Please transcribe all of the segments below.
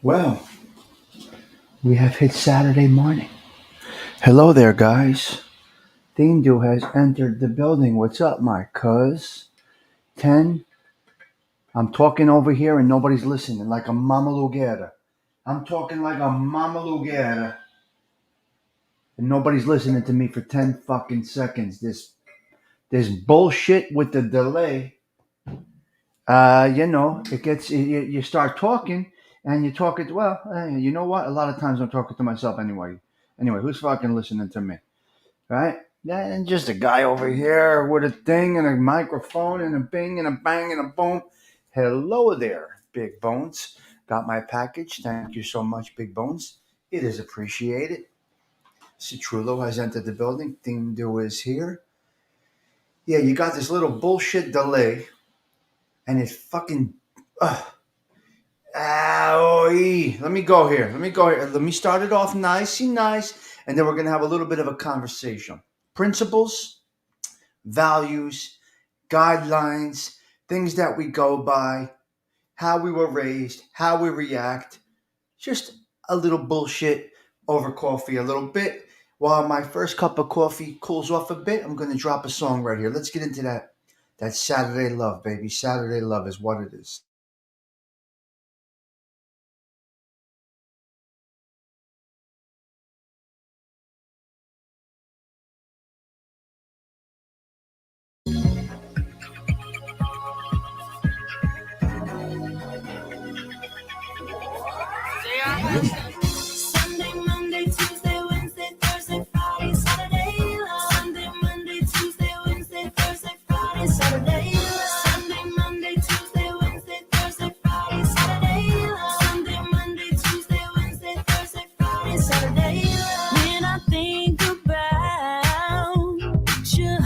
Well, we have hit Saturday morning. Hello there, guys. Dindu has entered the building. What's up, my cuz? 10. I'm talking over here and nobody's listening like a mama luguera. I'm talking like a mama luguera and nobody's listening to me for 10 fucking seconds. This bullshit with the delay. You start talking and you talk it. Well, you know what? A lot of times I'm talking to myself anyway. Anyway, who's fucking listening to me? Right? Yeah, and just a guy over here with a thing and a microphone and a bing and a bang and a boom. Hello there, Big Bones. Got my package. Thank you so much, Big Bones. It is appreciated. Citrullo has entered the building. Dindu is here. Yeah, you got this little bullshit delay, and it's fucking. Let me go here. Let me start it off nice, and then we're gonna have a little bit of a conversation. Principles, values, guidelines, things that we go by, how we were raised, how we react. Just a little bullshit over coffee a little bit. While my first cup of coffee cools off a bit, I'm going to drop a song right here. Let's get into that. That Saturday love, baby. Saturday love is what it is. Sunday, Monday, Tuesday, Wednesday, Thursday, Friday, Saturday, Sunday, Monday, Tuesday, Wednesday, Thursday, Friday, Saturday, Sunday, Monday, Tuesday, Wednesday, Thursday, Friday, Saturday, Sunday, Monday, Tuesday, Wednesday, Thursday, Friday, Saturday. When I think about you,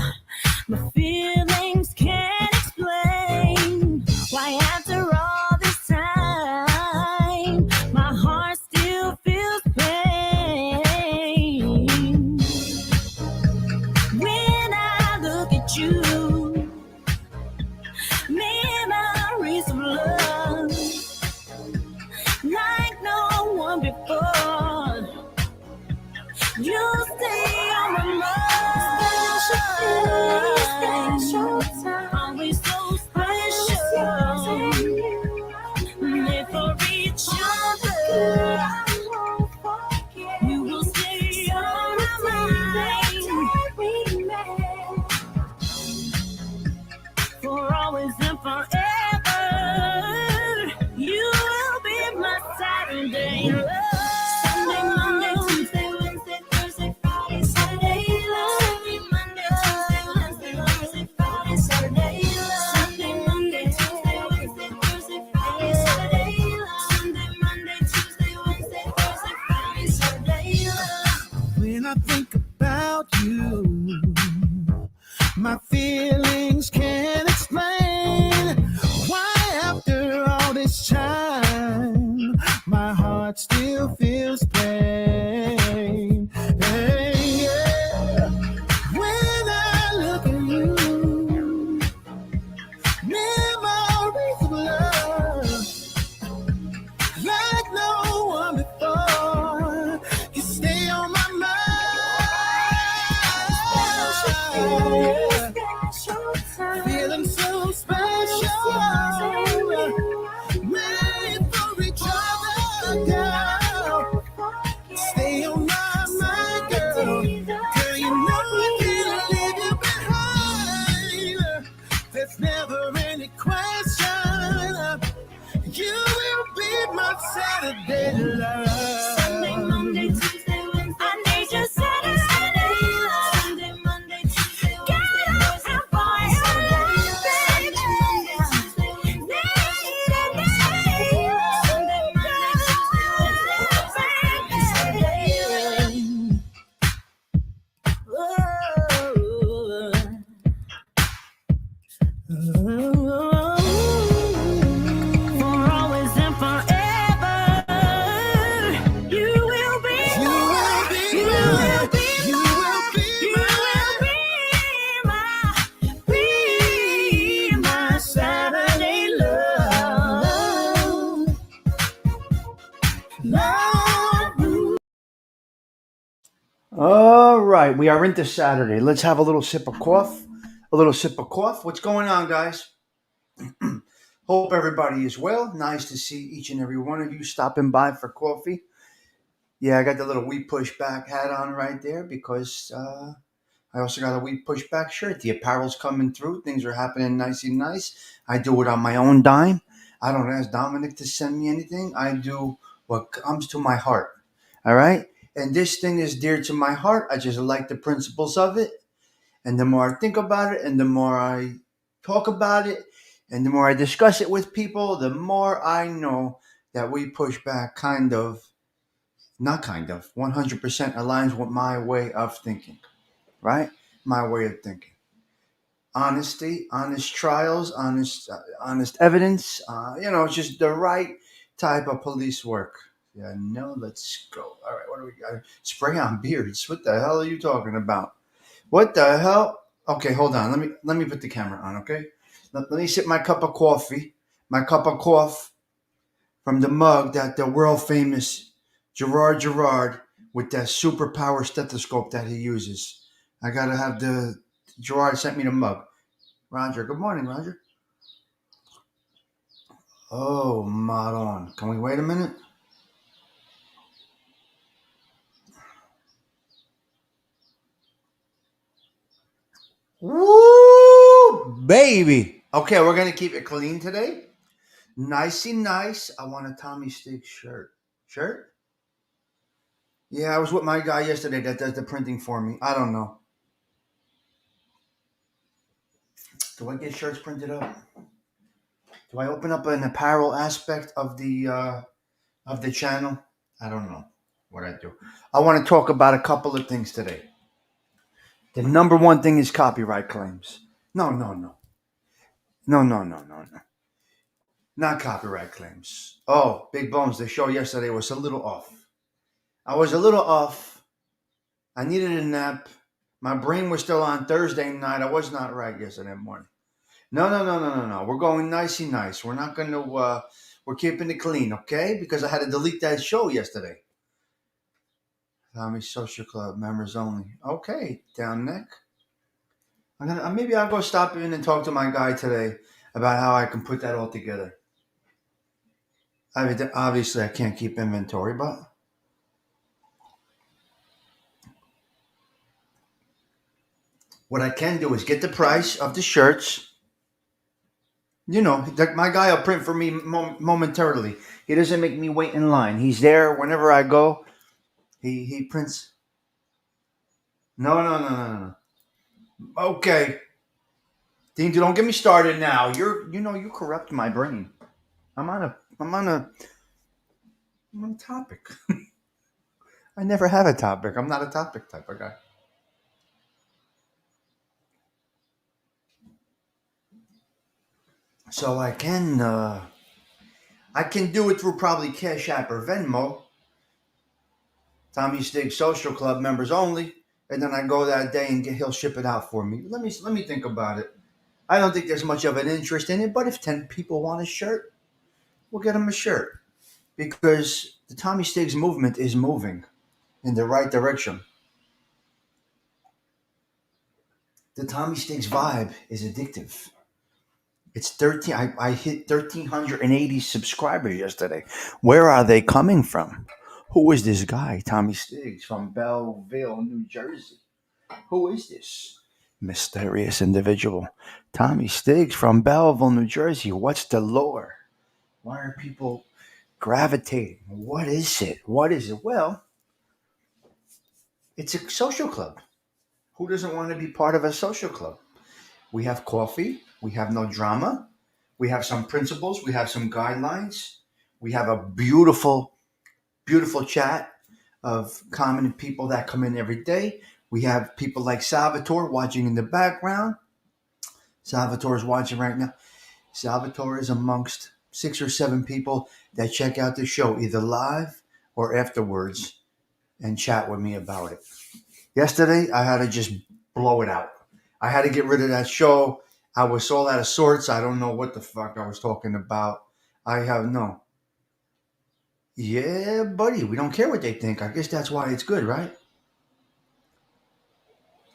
my feelings can't explain why after all this time my heart still feels pain. When I look at you, memories of love like no one before. You stay on my mind. Special time, always so special. Live for each other. You will stay on my mind for always and forever. You will be my Saturday love. Sunday, Monday, Tuesday, Wednesday, Thursday, Friday, Saturday love. Sunday, Monday, Tuesday, Wednesday, Thursday, Friday, Saturday love. Sunday, Monday, Tuesday, Wednesday, Thursday, Friday, Saturday love. Sunday, Monday, Tuesday, Wednesday, Thursday, Friday, Saturday love. When I think about you, my feelings can't explain why after all this time my heart still feels pain. Hey, yeah. When I look at you, memories of love like no one before. You stay on my mind. Feeling so special. Made for each other, girl. Stay on my mind, girl. Girl, you know I can't leave you behind. There's never any question. You will be my Saturday love. Sunday, Monday, Tuesday, Wednesday, I need your Saturday love. Sunday, Monday, Tuesday, Wednesday, Thursday, Friday, Saturday love. Sunday, Monday, Tuesday, Wednesday, Thursday, Friday, Saturday love. Sunday, Monday, Tuesday, Wednesday, Thursday, Friday, Saturday love. For always and forever, All right, we are into Saturday. Let's have a little sip of cough. A little sip of cough. What's going on, guys? Hope everybody is well. Nice to see each and every one of you stopping by for coffee. Yeah, I got the little We Push Back hat on right there because I also got a We Push Back shirt. The apparel's coming through. Things are happening nicey nice. I do it on my own dime. I don't ask Dominic to send me anything. I do what comes to my heart. All right? And this thing is dear to my heart. I just like the principles of it. And the more I think about it and the more I talk about it and the more I discuss it with people, the more I know that We Push Back not 100% aligns with my way of thinking, right? My way of thinking. Honesty, honest trials, honest evidence. It's just the right type of police work. Yeah, no, let's go. All right, what do we got? Spray on beards. What the hell are you talking about? What the hell? Okay, hold on. Let me put the camera on. Okay, let me sip my cup of coffee. My cup of coffee from the mug that the world famous Gerard with that superpower stethoscope that he uses. I gotta have Gerard sent me the mug. Roger, good morning, Roger. Oh, Maron. Can we wait a minute? Woo, baby. Okay, we're gonna keep it clean today. Nicey nice. I want a Tommy Stigs shirt. Shirt? Yeah, I was with my guy yesterday that does the printing for me. I don't know. Do I get shirts printed up? Do I open up an apparel aspect of the channel? I don't know what I do. I want to talk about a couple of things today. The number one thing is copyright claims. No, no, no. No, no, no, no, no. Not copyright claims. Oh, Big Bones, the show yesterday was a little off. I was a little off. I needed a nap. My brain was still on Thursday night. I was not right yesterday morning. No, no, no, no, no, no. We're going nicey nice. We're not going to, we're keeping it clean, okay? Because I had to delete that show yesterday. Tommy Social Club, members only. Okay, down neck. Maybe I'll go stop in and talk to my guy today about how I can put that all together. I mean, obviously, I can't keep inventory, but what I can do is get the price of the shirts. My guy will print for me momentarily. He doesn't make me wait in line. He's there whenever I go. He prints. No, no, no, no, no. Okay, Dean, don't get me started now. You corrupt my brain. I'm on a topic. I never have a topic. I'm not a topic type of guy. So I can do it through probably Cash App or Venmo. Tommy Stig Social Club members only, and then I go that day and he'll ship it out for me. Let me think about it. I don't think there's much of an interest in it, but if 10 people want a shirt, we'll get them a shirt because the Tommy Stiggs movement is moving in the right direction. The Tommy Stiggs vibe is addictive. It's 13. I hit 1,380 subscribers yesterday. Where are they coming from? Who is this guy, Tommy Stiggs from Belleville, New Jersey? Who is this mysterious individual? Tommy Stiggs from Belleville, New Jersey. What's the lore? Why are people gravitating? What is it? What is it? Well, it's a social club. Who doesn't want to be part of a social club? We have coffee. We have no drama. We have some principles. We have some guidelines. We have a beautiful, beautiful chat of common people that come in every day. We have people like Salvatore watching in the background. Salvatore is watching right now. Salvatore is amongst 6 or 7 people that check out the show either live or afterwards and chat with me about it. Yesterday, I had to just blow it out. I had to get rid of that show. I was all out of sorts. I don't know what the fuck I was talking about. I have no. Yeah, buddy, we don't care what they think. I guess that's why it's good, right?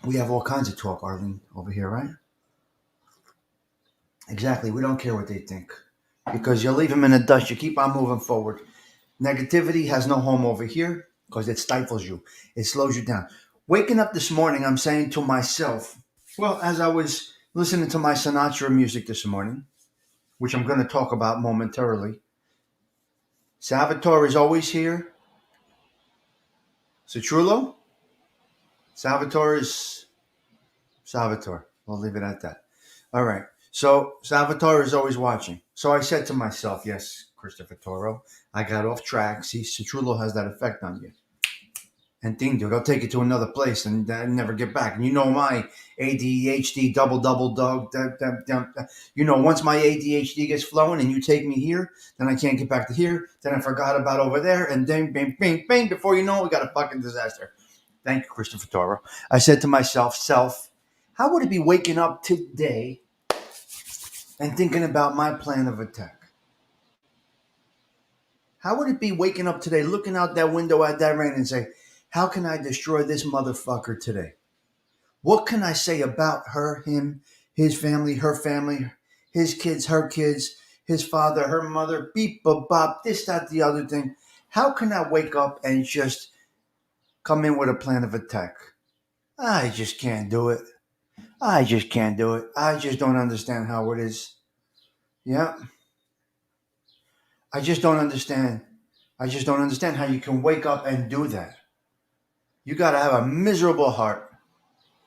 We have all kinds of talk, Arlene, over here, right? Exactly. We don't care what they think because you leave them in the dust. You keep on moving forward. Negativity has no home over here because it stifles you. It slows you down. Waking up this morning, I'm saying to myself, well, as I was listening to my Sinatra music this morning, which I'm going to talk about momentarily, Salvatore is always here. Citrullo, Salvatore is Salvatore. We'll leave it at that. All right. So Salvatore is always watching. So I said to myself, yes, Christopher Toro, I got off track. See, Citrullo has that effect on you. And thing, dude, I'll take you to another place and never get back. And you know my ADHD double dog. You know, once my ADHD gets flowing and you take me here, then I can't get back to here. Then I forgot about over there, and then bing, bing, bing. Before you know it, we got a fucking disaster. Thank you, Christopher Toro. I said to myself, how would it be waking up today and thinking about my plan of attack? How would it be waking up today, looking out that window at that rain and say, how can I destroy this motherfucker today? What can I say about her, him, his family, her family, his kids, her kids, his father, her mother, beep, bop, bop, this, that, the other thing? How can I wake up and just come in with a plan of attack? I just can't do it. I just can't do it. I just don't understand how it is. Yeah. I just don't understand. I just don't understand how you can wake up and do that. You got to have a miserable heart.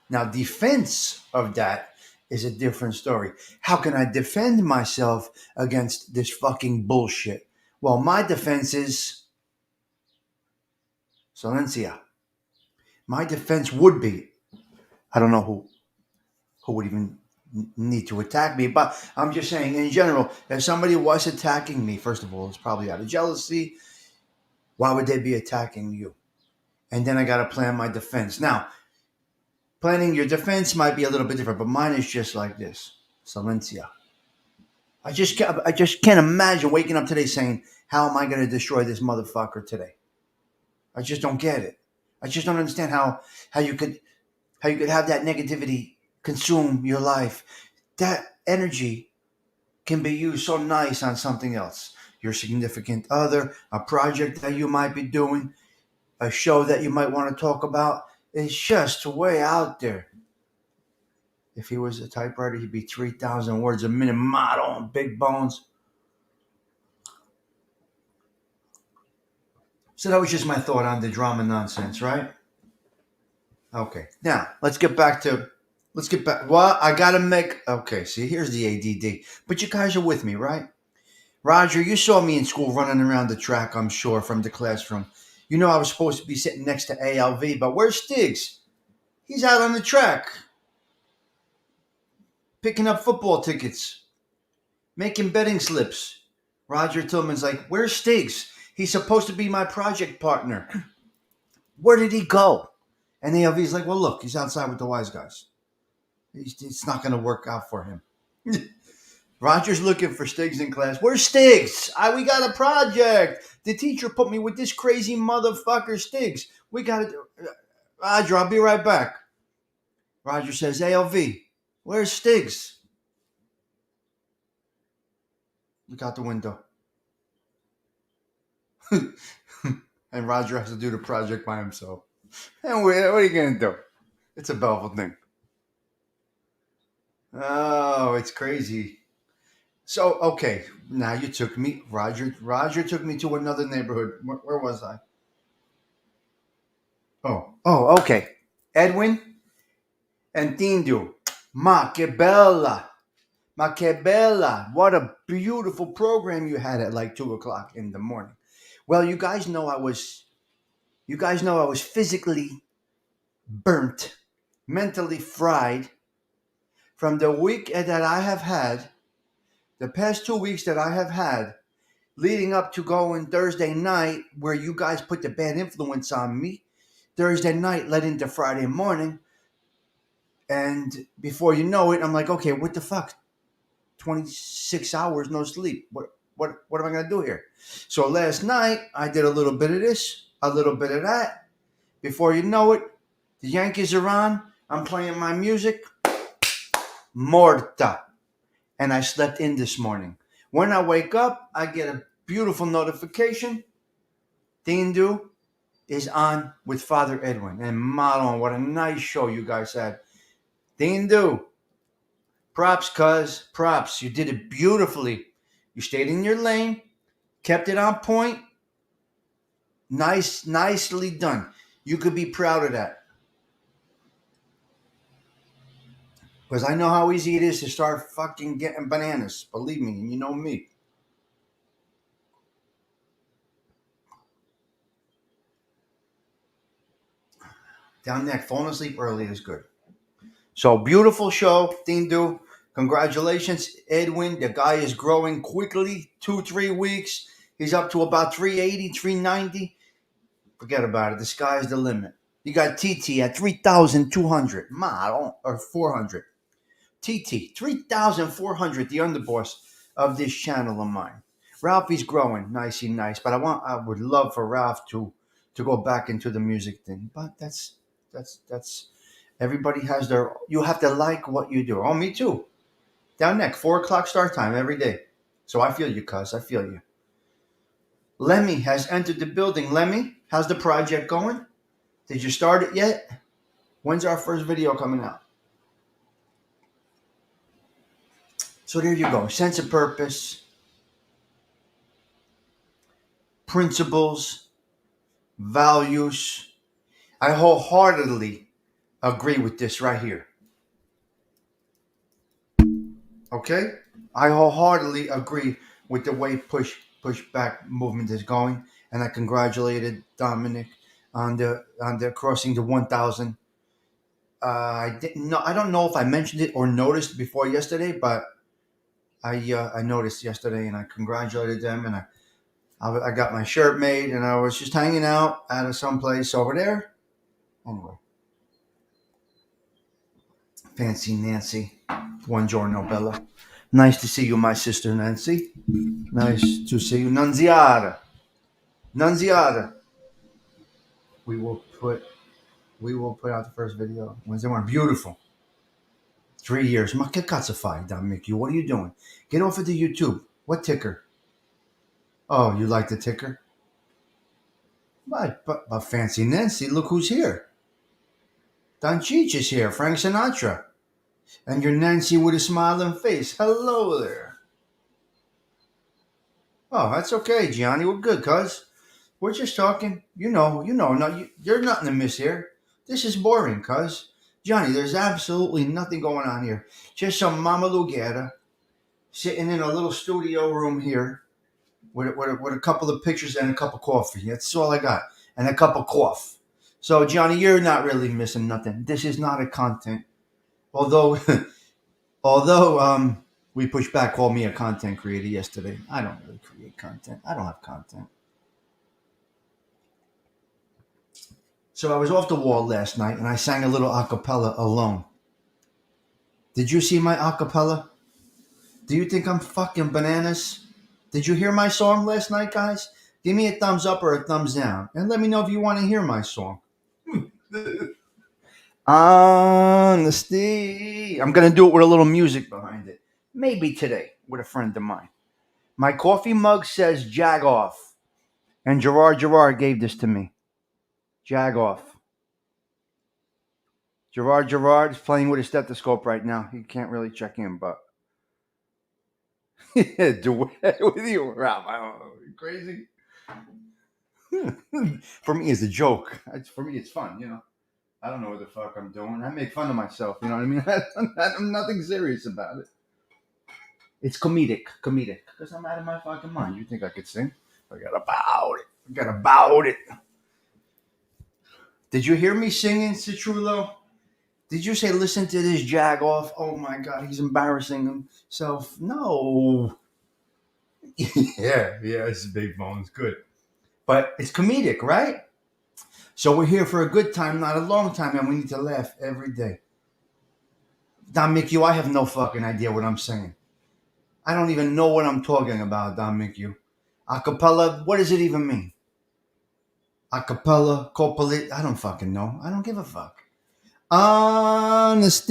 Now, defense of that is a different story. How can I defend myself against this fucking bullshit? Well, my defense is silencia. My defense would be, I don't know who would even need to attack me, but I'm just saying in general, if somebody was attacking me, first of all, it's probably out of jealousy. Why would they be attacking you? And then I got to plan my defense. Now, planning your defense might be a little bit different, but mine is just like this. Silencia. I just can't imagine waking up today saying, how am I going to destroy this motherfucker today? I just don't get it. I just don't understand how you could have that negativity consume your life. That energy can be used so nice on something else. Your significant other, a project that you might be doing, a show that you might want to talk about. It's just way out there. If he was a typewriter, he'd be 3,000 words a minute, model and big bones. So that was just my thought on the drama nonsense, right? Okay. Now, let's get back. Well, I got to make, okay, see, here's the ADD. But you guys are with me, right? Roger, you saw me in school running around the track, I'm sure, from the classroom. You know I was supposed to be sitting next to ALV, but where's Stigs? He's out on the track, picking up football tickets, making betting slips. Roger Tillman's like, where's Stigs? He's supposed to be my project partner. Where did he go? And ALV's like, well, look, he's outside with the wise guys. It's not going to work out for him. Roger's looking for Stigs in class. Where's Stigs? We got a project. The teacher put me with this crazy motherfucker Stigs. We got to... Roger, I'll be right back. Roger says, ALV, where's Stigs? Look out the window. And Roger has to do the project by himself. And what are you going to do? It's a Belleville thing. Oh, it's crazy. So, okay, now you took me, Roger took me to another neighborhood. Where was I? Oh, okay. Edwin and Tindu. Ma che bella. Ma che bella. What a beautiful program you had at like 2 o'clock in the morning. Well, you guys know I was physically burnt, mentally fried from the week that I have had, the past 2 weeks that I have had, leading up to going Thursday night, where you guys put the bad influence on me. Thursday night led into Friday morning. And before you know it, I'm like, okay, what the fuck? 26 hours, no sleep. What? What am I gonna do here? So last night I did a little bit of this, a little bit of that. Before you know it, the Yankees are on. I'm playing my music. Morta. And I slept in this morning. When I wake up, I get a beautiful notification. Dindu is on with Father Edwin and Marlon. What a nice show you guys had. Dindu, props, cuz. Props. You did it beautifully. You stayed in your lane, kept it on point. Nicely done. You could be proud of that. Because I know how easy it is to start fucking getting bananas. Believe me, and you know me. Down neck, falling asleep early is good. So beautiful show, Dindu. Congratulations, Edwin. The guy is growing quickly. 2-3 weeks. He's up to about 380, 390. Forget about it. The sky's the limit. You got TT at 3,200. Or 400. TT, 3,400, the underboss of this channel of mine. Ralphie's growing nicey nice, but I would love for Ralph to go back into the music thing. But that's everybody has their. You have to like what you do. Oh, me too. Down neck, 4 o'clock start time every day. So I feel you, cuz. I feel you. Lemmy has entered the building. Lemmy, how's the project going? Did you start it yet? When's our first video coming out? So there you go. Sense of purpose, principles, values. I wholeheartedly agree with this right here. Okay? I wholeheartedly agree with the way pushback movement is going, and I congratulated Dominic on the crossing the 1,000. I didn't know. I don't know if I mentioned it or noticed before yesterday, but I noticed yesterday, and I congratulated them, and I got my shirt made, and I was just hanging out out of someplace over there. Anyway, Fancy Nancy, buongiorno Bella. Nice to see you, my sister Nancy. Nice to see you, Nunziata. We will put out the first video Wednesday morning. Beautiful. 3 years. Ma che cazzo fai, Mickey? What are you doing? Get off of the YouTube. What ticker? Oh, you like the ticker? But Fancy Nancy, look who's here. Don Cheech is here. Frank Sinatra. And your Nancy with a smiling face. Hello there. Oh, that's okay, Gianni. We're good, cuz. We're just talking. You know. No, you're nothing to miss here. This is boring, cuz. Johnny, there's absolutely nothing going on here. Just some Mama Lugera sitting in a little studio room here with a couple of pictures and a cup of coffee. That's all I got. And a cup of coffee. So, Johnny, you're not really missing nothing. This is not a content. Although we pushed back, called me a content creator yesterday. I don't really create content. I don't have content. So I was off the wall last night, and I sang a little a cappella alone. Did you see my a cappella? Do you think I'm fucking bananas? Did you hear my song last night, guys? Give me a thumbs up or a thumbs down, and let me know if you want to hear my song. Honesty. I'm going to do it with a little music behind it. Maybe today with a friend of mine. My coffee mug says Jag off. And Gerard gave this to me. Jag off. Gerard is playing with a stethoscope right now. He can't really check in, but duet with you, Ralph. I don't know. Crazy. For me, it's a joke. For me, it's fun, you know. I don't know what the fuck I'm doing. I make fun of myself, you know what I mean? I'm nothing serious about it. It's comedic. Because I'm out of my fucking mind. You think I could sing? Forget about it. Did you hear me singing, Citrullo? Did you say, listen to this Jag off? Oh my God, he's embarrassing himself. No. yeah, it's a big bone. It's good. But it's comedic, right? So we're here for a good time, not a long time, and we need to laugh every day. Don Mickey, I have no fucking idea what I'm saying. I don't even know what I'm talking about, Don Mickey. Acapella, what does it even mean? Acapella, copulate, I don't fucking know. I don't give a fuck. Honesty.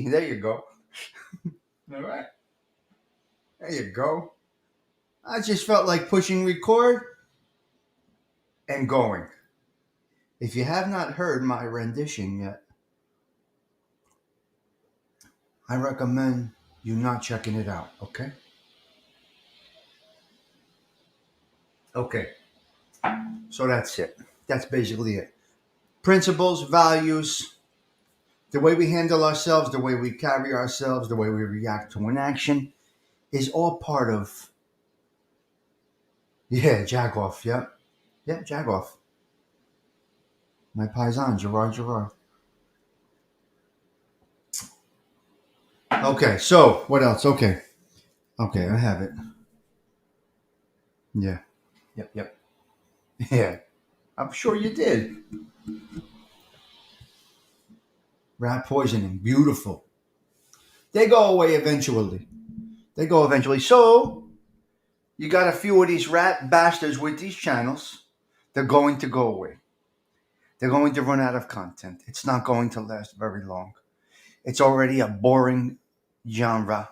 There you go. All right. There you go. I just felt like pushing record and going. If you have not heard my rendition yet, I recommend you not checking it out, okay? Okay, so that's it. That's basically it. Principles, values, the way we handle ourselves, the way we carry ourselves, the way we react to an action is all part of, yeah, Jagoff, yep. Yep, Jagoff. My paisan, Gerard. Okay, so what else? Okay, I have it. Yeah, yep. Yeah, I'm sure you did. Rat poisoning, beautiful. They go away eventually. So, you got a few of these rat bastards with these channels. They're going to go away. They're going to run out of content. It's not going to last very long. It's already a boring genre.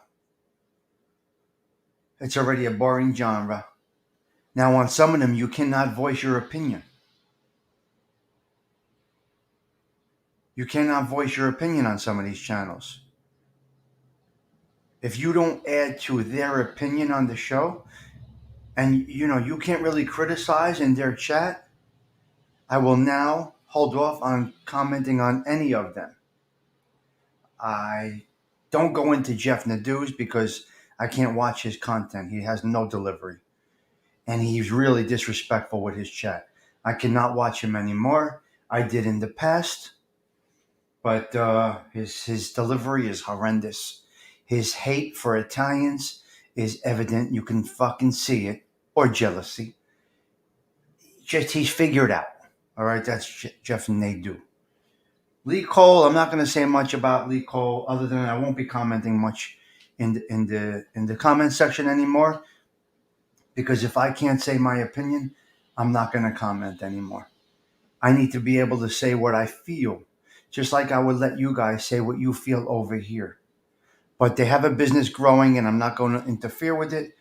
Now, on some of them, you cannot voice your opinion. You cannot voice your opinion on some of these channels. If you don't add to their opinion on the show, and you can't really criticize in their chat, I will now hold off on commenting on any of them. I don't go into Jeff Nadeau's because I can't watch his content. He has no delivery. And he's really disrespectful with his chat. I cannot watch him anymore. I did in the past. But his delivery is horrendous. His hate for Italians is evident. You can fucking see it. Or jealousy. Just he's figured out. All right, that's Jeff Nadeau. Lee Cole, I'm not going to say much about Lee Cole other than I won't be commenting much in the comment section anymore, because if I can't say my opinion, I'm not going to comment anymore. I need to be able to say what I feel, just like I would let you guys say what you feel over here. But they have a business growing, and I'm not going to interfere with it,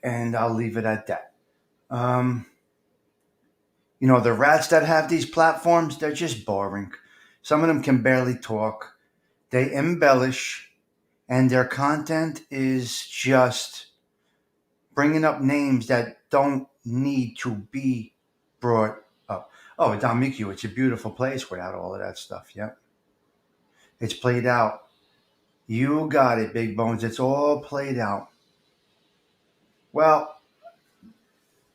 and I'll leave it at that. The rats that have these platforms, they're just boring. Some of them can barely talk. They embellish, and their content is just bringing up names that don't need to be brought up. Oh, Don Mickey, it's a beautiful place without all of that stuff. Yep. It's played out. You got it, Big Bones. It's all played out. Well,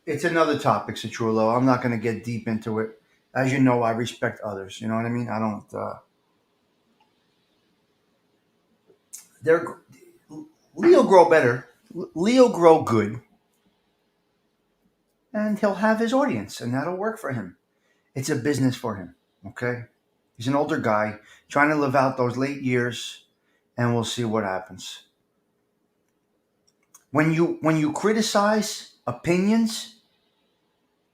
it's another topic, Citrullo. I'm not going to get deep into it. As you know, I respect others. You know what I mean? I don't. Leo grow better. Leo grow good. And he'll have his audience, and that'll work for him. It's a business for him, okay? He's an older guy trying to live out those late years, and we'll see what happens. When you criticize opinions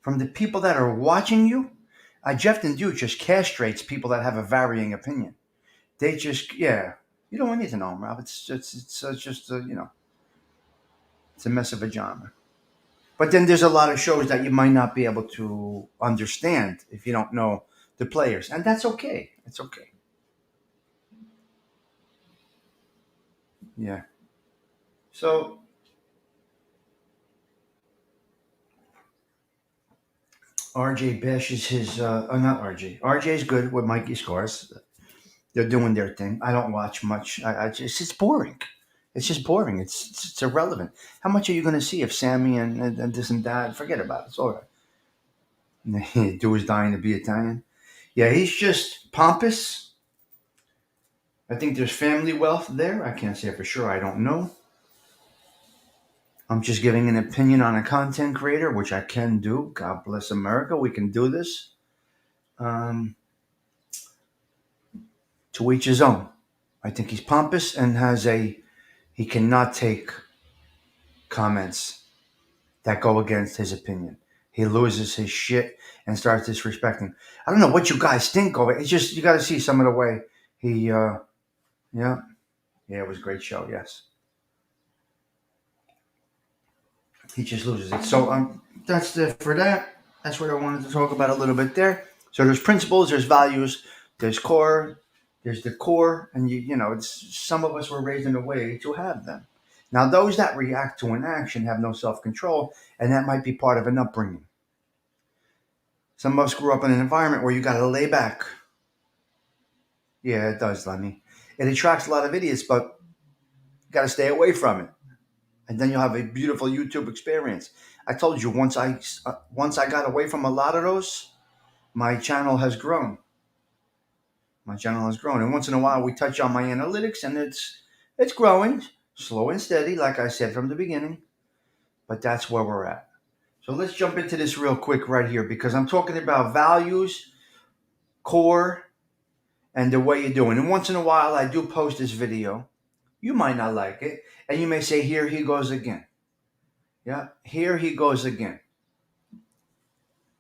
from the people that are watching you, Jeff and Duke just castrates people that have a varying opinion. They just, you don't need to know them, Rob. It's just it's a mess of a genre. But then there's a lot of shows that you might not be able to understand if you don't know the players. And that's okay. It's okay. Yeah. So, RJ bashes his, not RJ. RJ's good with Mikey Scores. They're doing their thing. I don't watch much. It's boring. It's just boring. It's irrelevant. How much are you going to see if Sammy and this and that? Forget about it. It's all right. Do is dying to be Italian. Yeah, he's just pompous. I think there's family wealth there. I can't say for sure. I don't know. I'm just giving an opinion on a content creator, which I can do. God bless America. We can do this. To each his own. I think he's pompous and has a He cannot take comments that go against his opinion. He loses his shit and starts disrespecting. I don't know what you guys think of it. It's just you got to see some of the way he. Yeah, yeah, it was a great show. Yes, he just loses it. So that's the for that. That's what I wanted to talk about a little bit there. So there's principles, there's values, there's core, there's the core, and it's some of us were raised in a way to have them. Now, those that react to an action have no self control, and that might be part of an upbringing. Some of us grew up in an environment where you got to lay back. Yeah, it does, Lenny. It attracts a lot of idiots, but you got to stay away from it, and then you'll have a beautiful YouTube experience. I told you once I got away from a lot of those, my channel has grown. My channel has grown, and once in a while we touch on my analytics, and it's growing, slow and steady, like I said from the beginning. But that's where we're at. So let's jump into this real quick right here because I'm talking about values, core, and the way you're doing. And once in a while, I do post this video. You might not like it, and you may say, "Here he goes again." Yeah, here he goes again.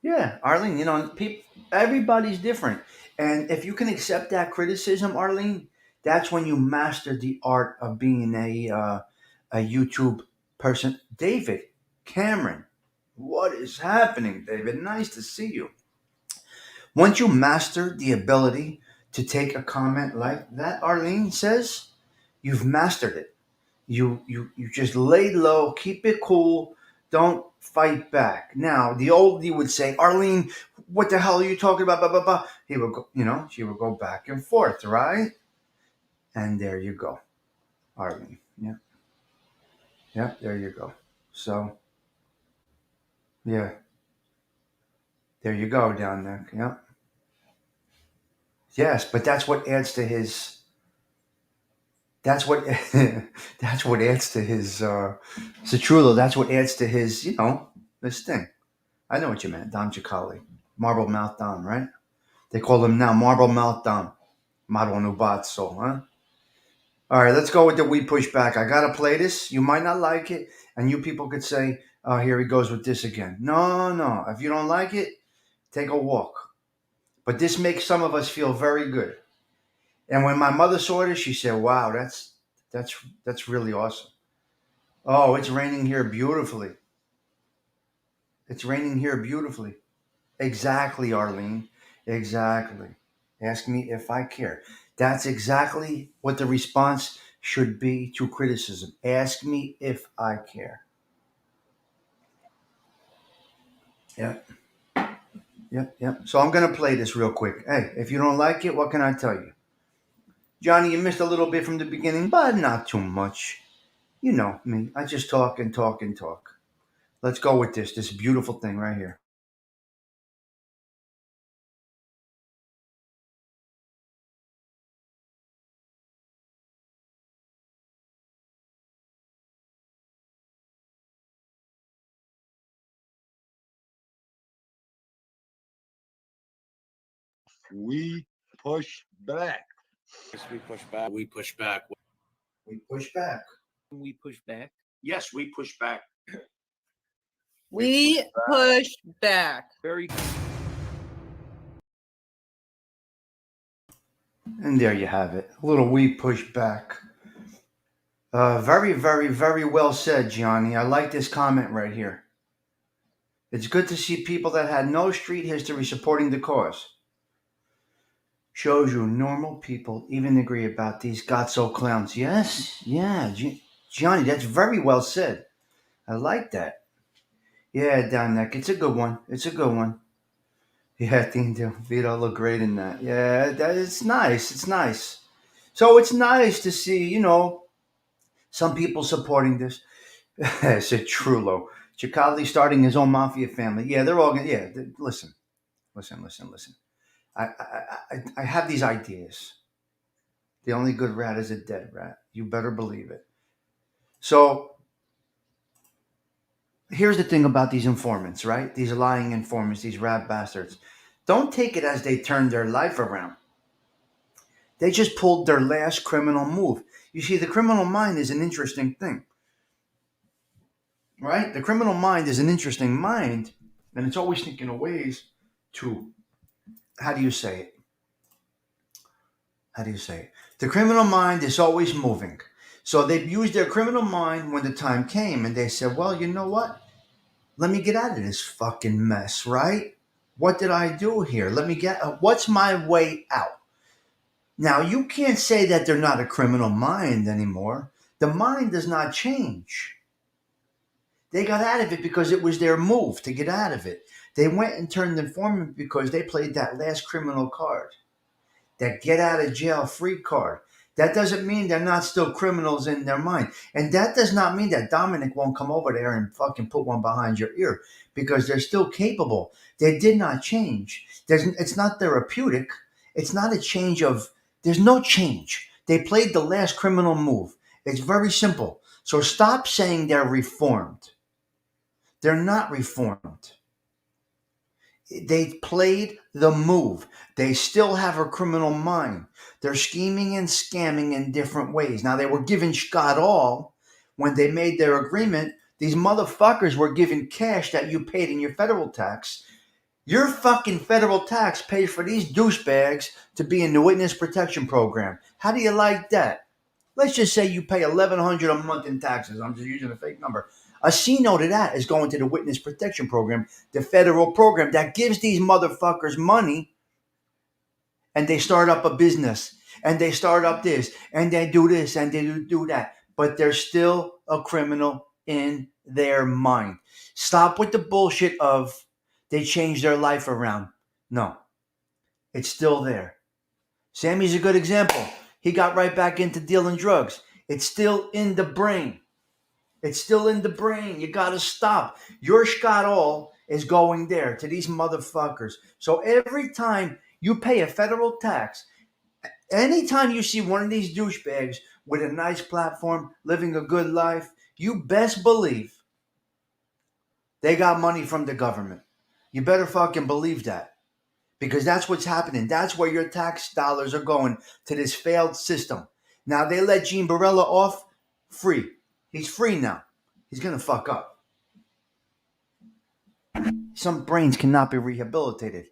Yeah, Arlene. Everybody's different, and if you can accept that criticism, Arlene, that's when you master the art of being a YouTube person. David Cameron, what is happening, David? Nice to see you. Once you master the ability to take a comment like that, Arlene says, you've mastered it. You just lay low, keep it cool, don't fight back. Now, the oldie would say, Arlene, what the hell are you talking about? Blah, blah, blah. He would go, she would go back and forth, right? And there you go, Arlene. Yeah, yeah, there you go. So, yeah, there you go down there. Yeah. Yes, but that's what adds to his. That's what. That's what adds to his. Citrullo. That's what adds to his. This thing. I know what you meant, Dom Chicali. Marble Mouth Dom, right? They call him now Marble Mouth Dom. Marble Nubazzo, huh? All right, let's go with the we push back. I gotta play this. You might not like it, and you people could say, "Oh, here he goes with this again." No, no. If you don't like it, take a walk. But this makes some of us feel very good. And when my mother saw this, she said, "Wow, that's really awesome." Oh, it's raining here beautifully. It's raining here beautifully. Exactly, Arlene. Exactly. Ask me if I care. That's exactly what the response should be to criticism. Ask me if I care. Yep, yep, yep. So I'm going to play this real quick. Hey, if you don't like it, what can I tell you? Johnny, you missed a little bit from the beginning, but not too much. You know me. I just talk and talk and talk. Let's go with this beautiful thing right here. We push back. We push back. We push back. We push back. We push back. Yes, we push back. We push back. Very. And there you have it. A little we push back. Very, very, very well said, Gianni. I like this comment right here. It's good to see people that had no street history supporting the cause. Shows you normal people even agree about these got-so clowns. Yes, yeah, Gianni, that's very well said. I like that. Yeah, down neck. It's a good one. It's a good one. Yeah, Dean Vito look great in that. Yeah, it's nice. It's nice. So it's nice to see, some people supporting this. Said Trullo. Chicali starting his own mafia family. Yeah, they're all. Listen. I have these ideas. The only good rat is a dead rat. You better believe it. So here's the thing about these informants, right? These lying informants, these rat bastards. Don't take it as they turned their life around. They just pulled their last criminal move. You see, the criminal mind is an interesting thing, right? The criminal mind is an interesting mind, and it's always thinking of ways to, how do you say it? How do you say it? The criminal mind is always moving. So they've used their criminal mind when the time came, and they said, well, you know what? Let me get out of this fucking mess, right? What did I do here? Let me get, what's my way out? Now, you can't say that they're not a criminal mind anymore. The mind does not change. They got out of it because it was their move to get out of it. They went and turned informant because they played that last criminal card, that get out of jail free card. That doesn't mean they're not still criminals in their mind. And that does not mean that Dominic won't come over there and fucking put one behind your ear, because they're still capable. They did not change. It's not therapeutic. It's not a change of, there's no change. They played the last criminal move. It's very simple. So stop saying they're reformed. They're not reformed. They played the move. They still have a criminal mind. They're scheming and scamming in different ways. Now, they were given Scott all when they made their agreement. These motherfuckers were given cash that you paid in your federal tax. Your fucking federal tax pays for these douchebags to be in the witness protection program. How do you like that? Let's just say you pay $1,100 a month in taxes. I'm just using a fake number. A C note of that is going to the witness protection program, the federal program that gives these motherfuckers money, and they start up a business, and they start up this, and they do this, and they do that. But they're still a criminal in their mind. Stop with the bullshit of they changed their life around. No, it's still there. Sammy's a good example. He got right back into dealing drugs. It's still in the brain. It's still in the brain. You got to stop. Your Scott all is going there to these motherfuckers. So every time you pay a federal tax, anytime you see one of these douchebags with a nice platform, living a good life, you best believe they got money from the government. You better fucking believe that, because that's what's happening. That's where your tax dollars are going, to this failed system. Now, they let Gene Barella off free. He's free now. He's going to fuck up. Some brains cannot be rehabilitated.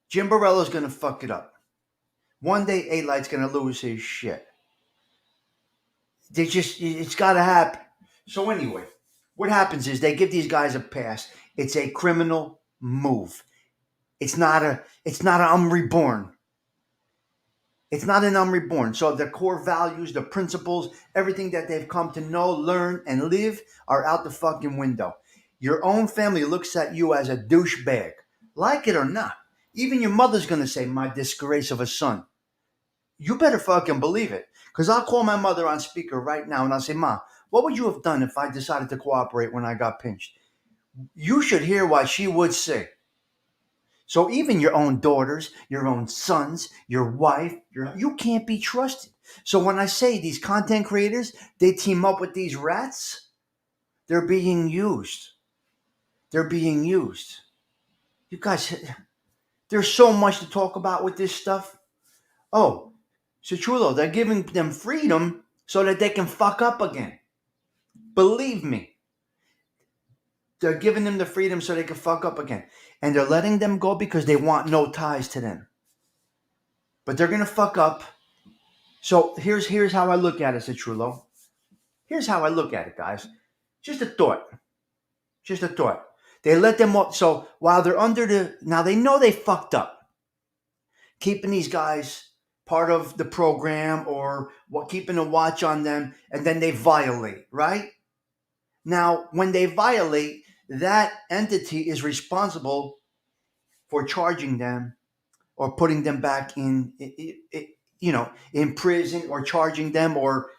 Jim Barella's going to fuck it up. One day, A-Light's going to lose his shit. It's got to happen. So anyway, what happens is they give these guys a pass. It's a criminal move. It's not an I'm reborn. It's not an I'm reborn. So the core values, the principles, everything that they've come to know, learn, and live are out the fucking window. Your own family looks at you as a douchebag. Like it or not. Even your mother's going to say, my disgrace of a son. You better fucking believe it. Because I'll call my mother on speaker right now and I'll say, Ma, what would you have done if I decided to cooperate when I got pinched? You should hear what she would say. So even your own daughters, your own sons, your wife, you can't be trusted. So when I say these content creators, they team up with these rats, they're being used. They're being used. You guys, there's so much to talk about with this stuff. Oh, Citrullo, they're giving them freedom so that they can fuck up again. Believe me. They're giving them the freedom so they can fuck up again. And they're letting them go because they want no ties to them. But they're going to fuck up. So here's how I look at it, Citrullo. Here's how I look at it, guys. Just a thought. Just a thought. They let them up. So while they're now they know they fucked up. Keeping these guys part of the program or keeping a watch on them, and then they violate, right? Now, when they violate, that entity is responsible for charging them or putting them back in prison, or charging them, or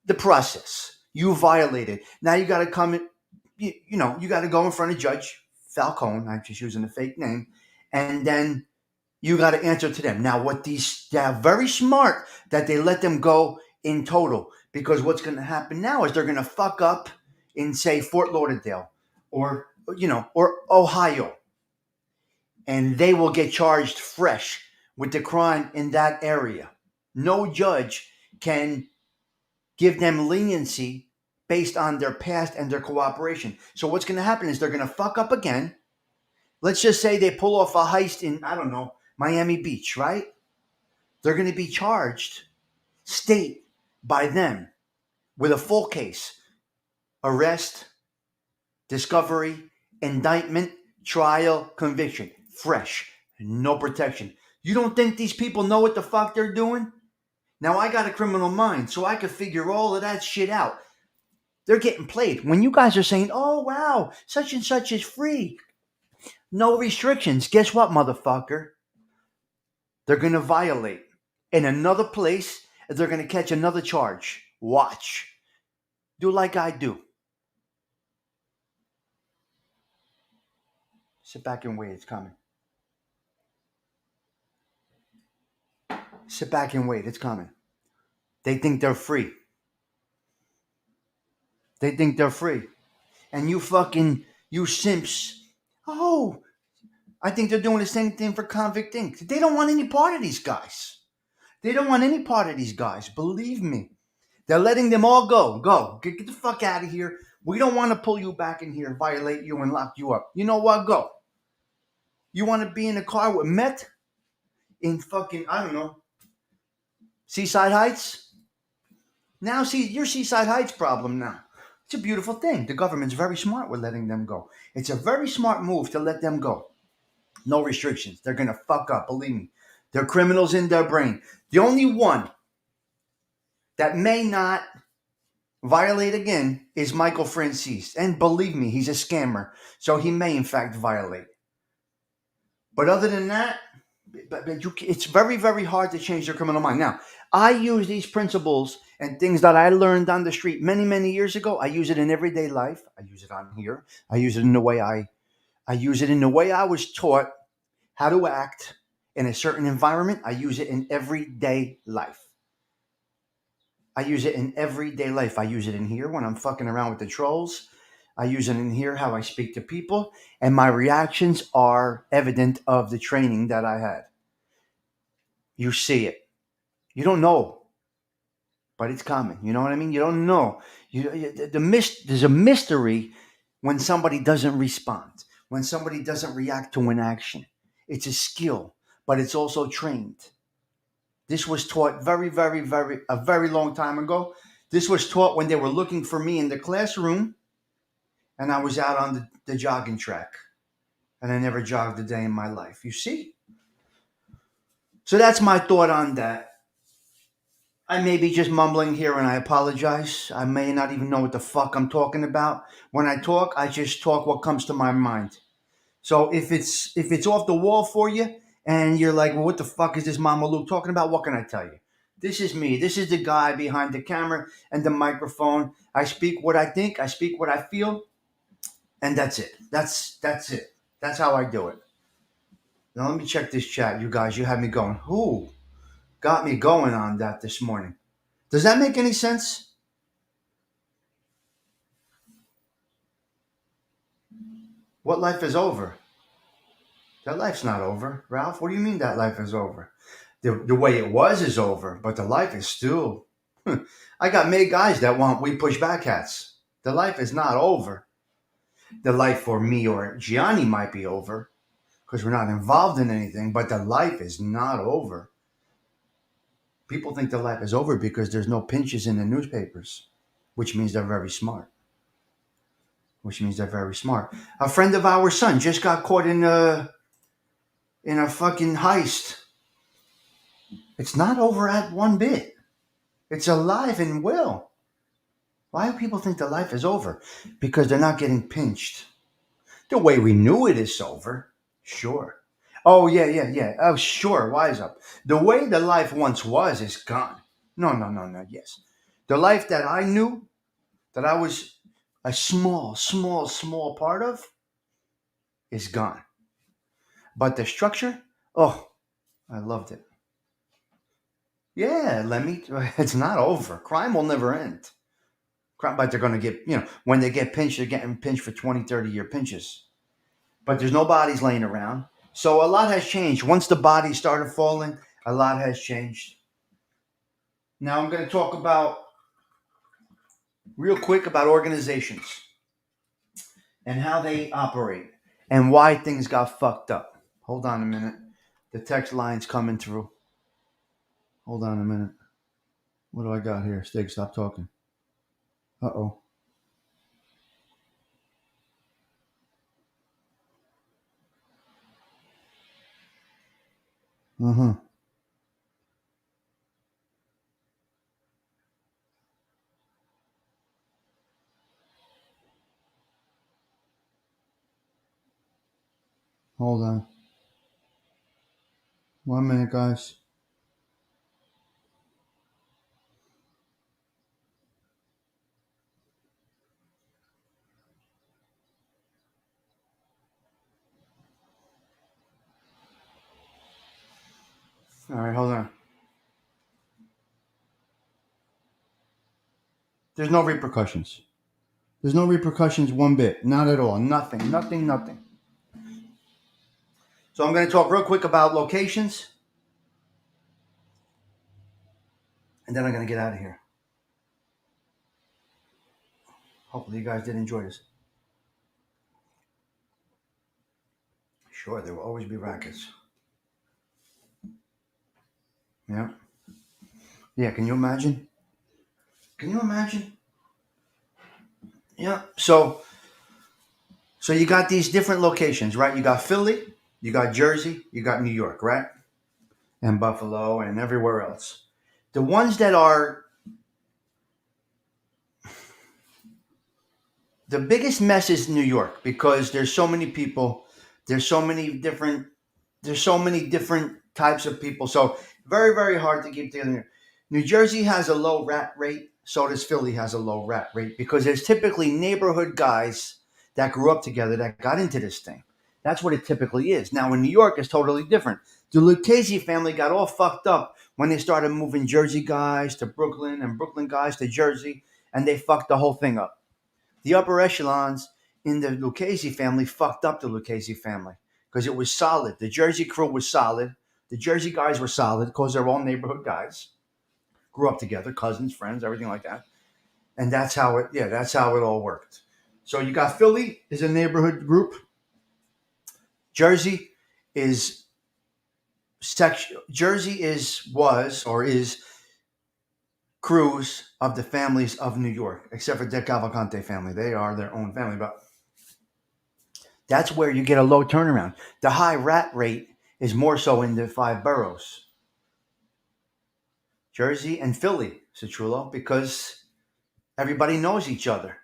the process. You violated. Now you got to come in, you got to go in front of Judge Falcone. I'm just using a fake name. And then you got to answer to them. Now, they're very smart that they let them go in total, because what's going to happen now is they're going to fuck up in, say, Fort Lauderdale or Ohio. And they will get charged fresh with the crime in that area. No judge can give them leniency based on their past and their cooperation. So what's going to happen is they're going to fuck up again. Let's just say they pull off a heist in, I don't know, Miami Beach, right? They're going to be charged state by them with a full case. Arrest, discovery, indictment, trial, conviction. Fresh. No protection. You don't think these people know what the fuck they're doing? Now I got a criminal mind, so I could figure all of that shit out. They're getting played. When you guys are saying, oh wow, such and such is free. No restrictions. Guess what, motherfucker? They're going to violate. In another place, they're going to catch another charge. Watch. Do like I do. Sit back and wait. It's coming. Sit back and wait. It's coming. They think they're free. They think they're free. And you simps. Oh, I think they're doing the same thing for Convict Inc. They don't want any part of these guys. They don't want any part of these guys. Believe me. They're letting them all go. Go. Get the fuck out of here. We don't want to pull you back in here, violate you, and lock you up. You know what? Go. You want to be in a car with Met in fucking, I don't know, Seaside Heights? Now, see, your Seaside Heights problem now. It's a beautiful thing. The government's very smart with letting them go. It's a very smart move to let them go. No restrictions. They're going to fuck up, believe me. They're criminals in their brain. The only one that may not violate again is Michael Francis. And believe me, he's a scammer. So he may, in fact, violate. But other than that, it's very, very hard to change their criminal mind. Now, I use these principles and things that I learned on the street many, many years ago. I use it in everyday life. I use it on here. I use it in the way I use it in the way I was taught how to act in a certain environment. I use it in everyday life. I use it in everyday life. I use it in here when I'm fucking around with the trolls. I use it in here how I speak to people. And my reactions are evident of the training that I had. You see it. You don't know. But it's coming. You know what I mean? You don't know. There's a mystery when somebody doesn't respond. When somebody doesn't react to an action. It's a skill. But it's also trained. This was taught a very long time ago. This was taught when they were looking for me in the classroom and I was out on the jogging track. And I never jogged a day in my life. You see? So that's my thought on that. I may be just mumbling here and I apologize. I may not even know what the fuck I'm talking about. When I talk, I just talk what comes to my mind. So if it's off the wall for you, and you're like, well, what the fuck is this Mama Luke talking about? What can I tell you? This is me. This is the guy behind the camera and the microphone. I speak what I think. I speak what I feel. And that's it. That's it. That's how I do it. Now let me check this chat, you guys. You have me going. Who got me going on that this morning? Does that make any sense? What life is over? That life's not over, Ralph. What do you mean that life is over? The way it was is over, but the life is still. I got many guys that want We Push Back hats. The life is not over. The life for me or Gianni might be over because we're not involved in anything, but the life is not over. People think the life is over because there's no pinches in the newspapers, which means they're very smart. A friend of our son just got caught in a fucking heist. It's not over at one bit. It's alive and well. Why do people think the life is over? Because they're not getting pinched. The way we knew it is over. Sure. Oh, yeah. Oh, sure. Wise up. The way the life once was is gone. No. Yes. The life that I knew, that I was a small part of, is gone. But the structure, oh, I loved it. Yeah, Lemmy, it's not over. Crime will never end. But they're going to get, when they get pinched, they're getting pinched for 20, 30-year pinches. But there's no bodies laying around. So a lot has changed. Once the bodies started falling, a lot has changed. Now I'm going to talk about real quick about organizations and how they operate and why things got fucked up. Hold on a minute. The text line's coming through. Hold on a minute. What do I got here? Stigs, stop talking. Uh-oh. Uh-huh. Hold on. 1 minute, guys. All right, hold on. There's no repercussions. There's no repercussions one bit. Not at all. Nothing. So I'm going to talk real quick about locations, and then I'm going to get out of here. Hopefully you guys did enjoy this. Sure, there will always be rackets. Yeah. Yeah, can you imagine? Yeah. So you got these different locations, right? You got Philly, you got Jersey, you got New York, right? And Buffalo and everywhere else. The ones that are the biggest mess is New York because there's so many people, there's so many different types of people. So very, very hard to keep together. New Jersey has a low rat rate. So does Philly has a low rat rate because there's typically neighborhood guys that grew up together that got into this thing. That's what it typically is. Now in New York, it's totally different. The Lucchese family got all fucked up when they started moving Jersey guys to Brooklyn and Brooklyn guys to Jersey, and they fucked the whole thing up. The upper echelons in the Lucchese family fucked up the Lucchese family because it was solid. The Jersey crew was solid. The Jersey guys were solid because they're all neighborhood guys. Grew up together, cousins, friends, everything like that. And that's how it all worked. So you got Philly is a neighborhood group. Jersey is crews of the families of New York, except for the Cavalcante family. They are their own family, but that's where you get a low turnaround. The high rat rate is more so in the 5 boroughs, Jersey and Philly, Citrullo, because everybody knows each other.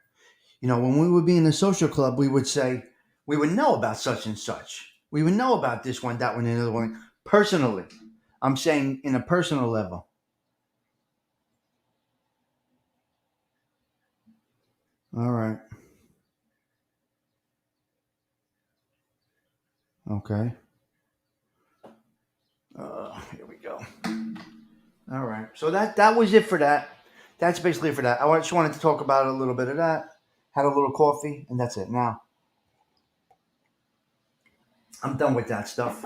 You know, when we would be in the social club, we would say, we would know about such and such. We would know about this one, that one, and the other one personally. I'm saying in a personal level. All right. Okay. Here we go. All right. So that was it for that. That's basically it for that. I just wanted to talk about a little bit of that. Had a little coffee, and that's it. Now, I'm done with that stuff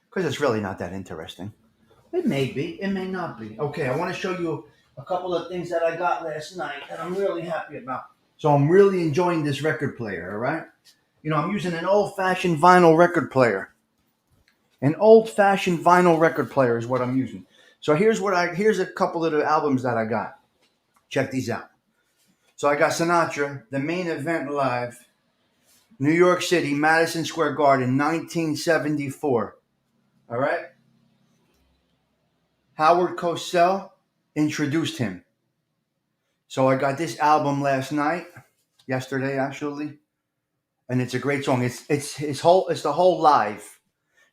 because it's really not that interesting. It may be. It may not be. Okay, I want to show you a couple of things that I got last night that I'm really happy about. So I'm really enjoying this record player, all right? You know, I'm using an old-fashioned vinyl record player. An old-fashioned vinyl record player is what I'm using. So here's a couple of the albums that I got. Check these out. So I got Sinatra, The Main Event Live, New York City, Madison Square Garden, 1974. All right? Howard Cosell introduced him. So I got this album yesterday actually, and it's a great song. It's the whole live.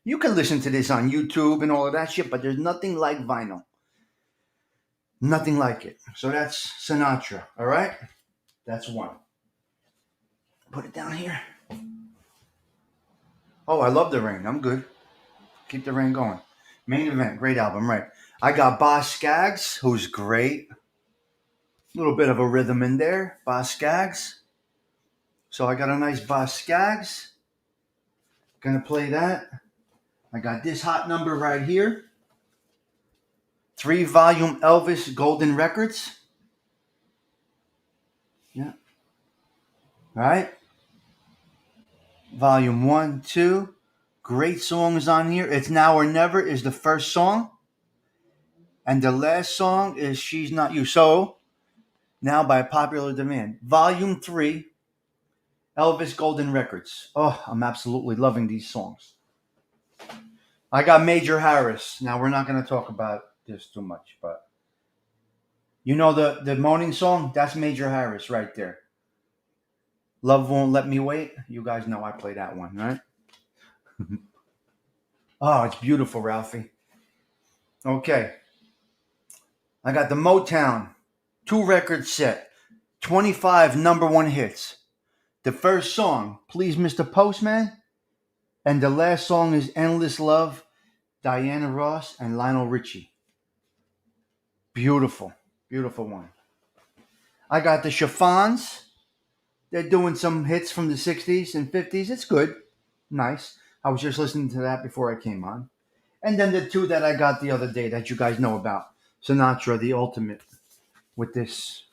You can listen to this on YouTube and all of that shit, but there's nothing like vinyl. Nothing like it. So that's Sinatra, all right? That's one. Put it down here. Oh, I love the rain. I'm good. Keep the rain going. Main Event, great album, right? I got Boz Scaggs, who's great. A little bit of a rhythm in there, Boz Scaggs. So I got a nice Boz Scaggs. Gonna play that. I got this hot number right here. 3-volume Elvis Golden Records. Yeah. All right. Volume 1, 2. Great songs on here. It's Now or Never is the first song. And the last song is She's Not You. So, now by popular demand. Volume 3, Elvis Golden Records. Oh, I'm absolutely loving these songs. I got Major Harris. Now, we're not going to talk about this too much, but you know the Moaning song? That's Major Harris right there. Love Won't Let Me Wait. You guys know I play that one, right? Oh, it's beautiful, Ralphie. Okay. I got the Motown 2 record set, 25 number one hits. The first song, Please Mr. Postman, and the last song is Endless Love, Diana Ross and Lionel Richie. Beautiful, beautiful one. I got the Chiffons. They're doing some hits from the 60s and 50s. It's good. Nice. I was just listening to that before I came on. And then the two that I got the other day that you guys know about. Sinatra, The Ultimate, with this.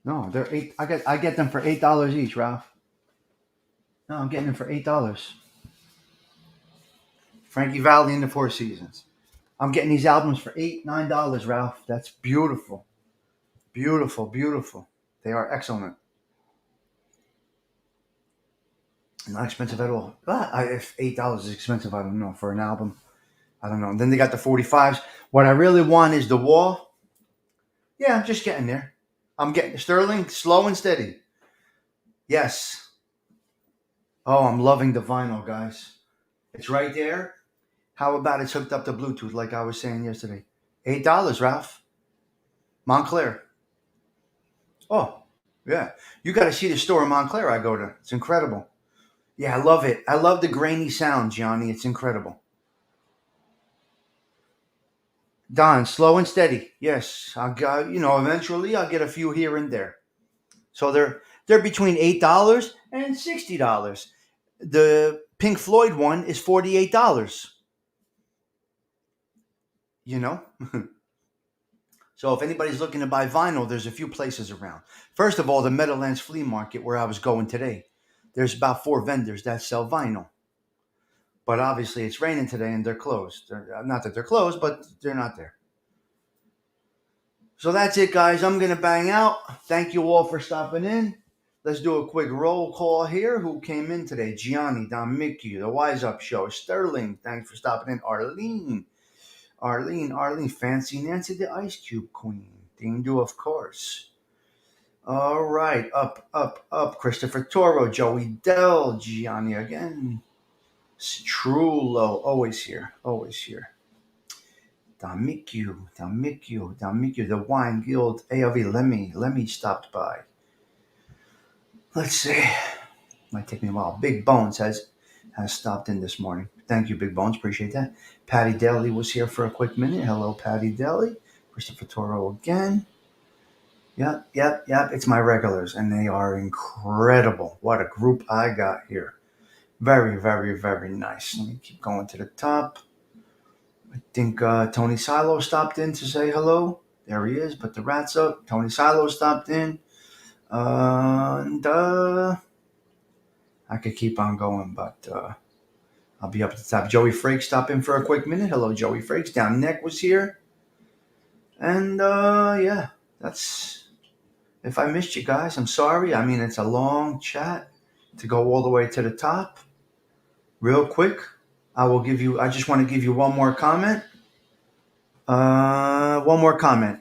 No, they're eight. I get them for $8 each, Ralph. No, I'm getting them for $8. Frankie Valli and the Four Seasons. I'm getting these albums for $8, $9, Ralph. That's beautiful. Beautiful, beautiful. They are excellent. Not expensive at all. But if $8 is expensive, I don't know. For an album, I don't know. And then they got the 45s. What I really want is the Wall. Yeah, I'm just getting there. I'm getting Sterling, slow and steady. Yes. Oh, I'm loving the vinyl, guys. It's right there. How about it's hooked up to Bluetooth, like I was saying yesterday? $8, Ralph. Montclair. Oh, yeah. You got to see the store in Montclair I go to. It's incredible. Yeah, I love it. I love the grainy sound, Johnny. It's incredible. Don, slow and steady. Yes, I got. Eventually I'll get a few here and there. So they're between $8 and $60. The Pink Floyd one is $48. You know. So if anybody's looking to buy vinyl, there's a few places around. First of all, the Meadowlands Flea Market where I was going today. There's about 4 vendors that sell vinyl. But obviously it's raining today and they're closed. Not that they're closed, but they're not there. So that's it, guys. I'm going to bang out. Thank you all for stopping in. Let's do a quick roll call here. Who came in today? Gianni, Don Mickey, The Wise Up Show, Sterling. Thanks for stopping in. Arlene, Fancy Nancy, the Ice Cube Queen. Dindu, of course. All right, up. Christopher Toro, Joey Dell, Gianni again. Trullo, always here. Damikyu, the Wine Guild, ALV, Lemmy stopped by. Let's see. Might take me a while. Big Bones has stopped in this morning. Thank you, Big Bones. Appreciate that. Patty Daly was here for a quick minute. Hello, Patty Daly. Christopher Toro again. Yep. It's my regulars, and they are incredible. What a group I got here. Very, very, very nice. Let me keep going to the top. I think Tony Silo stopped in to say hello. There he is. Put the rats up. Tony Silo stopped in. And I could keep on going, but I'll be up at the top. Joey Frakes stopped in for a quick minute. Hello, Joey Frakes. Down Neck was here. And yeah, that's... If I missed you guys, I'm sorry. I mean, it's a long chat to go all the way to the top. Real quick, I just want to give you one more comment.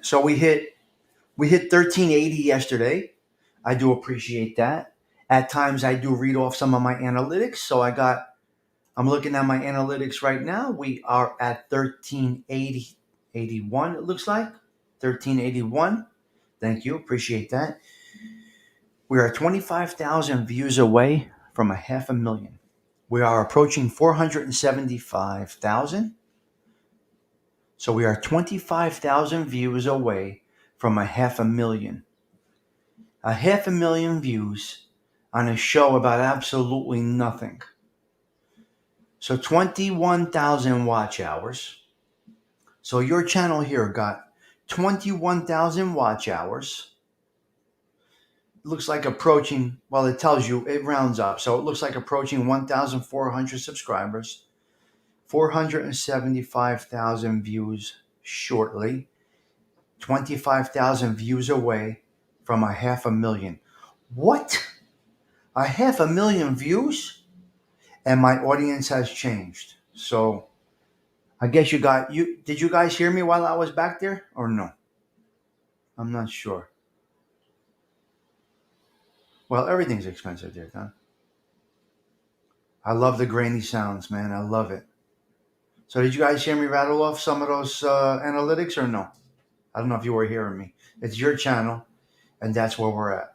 So we hit 1380 yesterday. I do appreciate that. At times I do read off some of my analytics. So I'm looking at my analytics right now. We are at 1381, it looks like. 1381. Thank you. Appreciate that. We are 25,000 views away from 500,000. We are approaching 475,000. So we are 25,000 views away from 500,000. 500,000 views on a show about absolutely nothing. So 21,000 watch hours. So your channel here got 21,000 watch hours. It looks like approaching, well, it tells you, it rounds up. So it looks like approaching 1,400 subscribers, 475,000 views shortly, 25,000 views away from a 500,000. What? A 500,000 views? And my audience has changed. So I guess did you guys hear me while I was back there or no? I'm not sure. Well, everything's expensive there, Don. I love the grainy sounds, man. I love it. So did you guys hear me rattle off some of those analytics or no? I don't know if you were hearing me. It's your channel, and that's where we're at.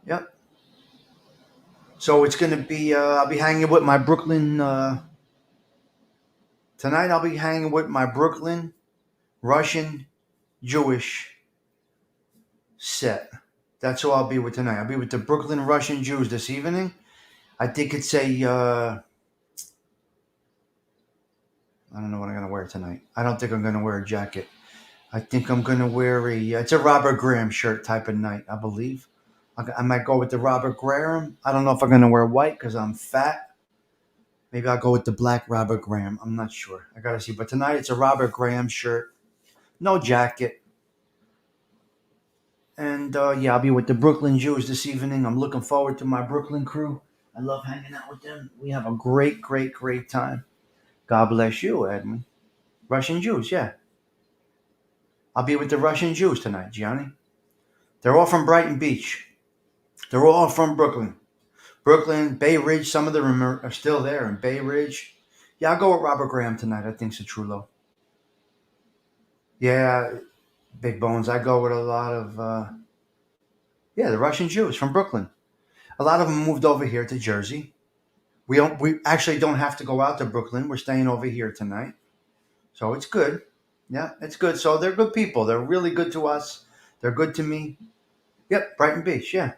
Yep. So it's going to be, I'll be hanging with my Brooklyn, tonight I'll be hanging with my Brooklyn Russian Jewish set. That's who I'll be with tonight. I'll be with the Brooklyn Russian Jews this evening. I think it's I don't know what I'm going to wear tonight. I don't think I'm going to wear a jacket. I think I'm going to wear it's a Robert Graham shirt type of night, I believe. I might go with the Robert Graham. I don't know if I'm going to wear white because I'm fat. Maybe I'll go with the black Robert Graham. I'm not sure. I got to see. But tonight it's a Robert Graham shirt. No jacket. And yeah, I'll be with the Brooklyn Jews this evening. I'm looking forward to my Brooklyn crew. I love hanging out with them. We have a great, great, great time. God bless you, Edmund. Russian Jews, yeah. I'll be with the Russian Jews tonight, Gianni. They're all from Brighton Beach. They're all from Brooklyn. Brooklyn, Bay Ridge, some of them are still there in Bay Ridge. Yeah, I'll go with Robert Graham tonight. I think Citrullo. Yeah, Big Bones. I go with a lot of, the Russian Jews from Brooklyn. A lot of them moved over here to Jersey. We actually don't have to go out to Brooklyn. We're staying over here tonight. So it's good. Yeah, it's good. So they're good people. They're really good to us. They're good to me. Yep, Brighton Beach, yeah.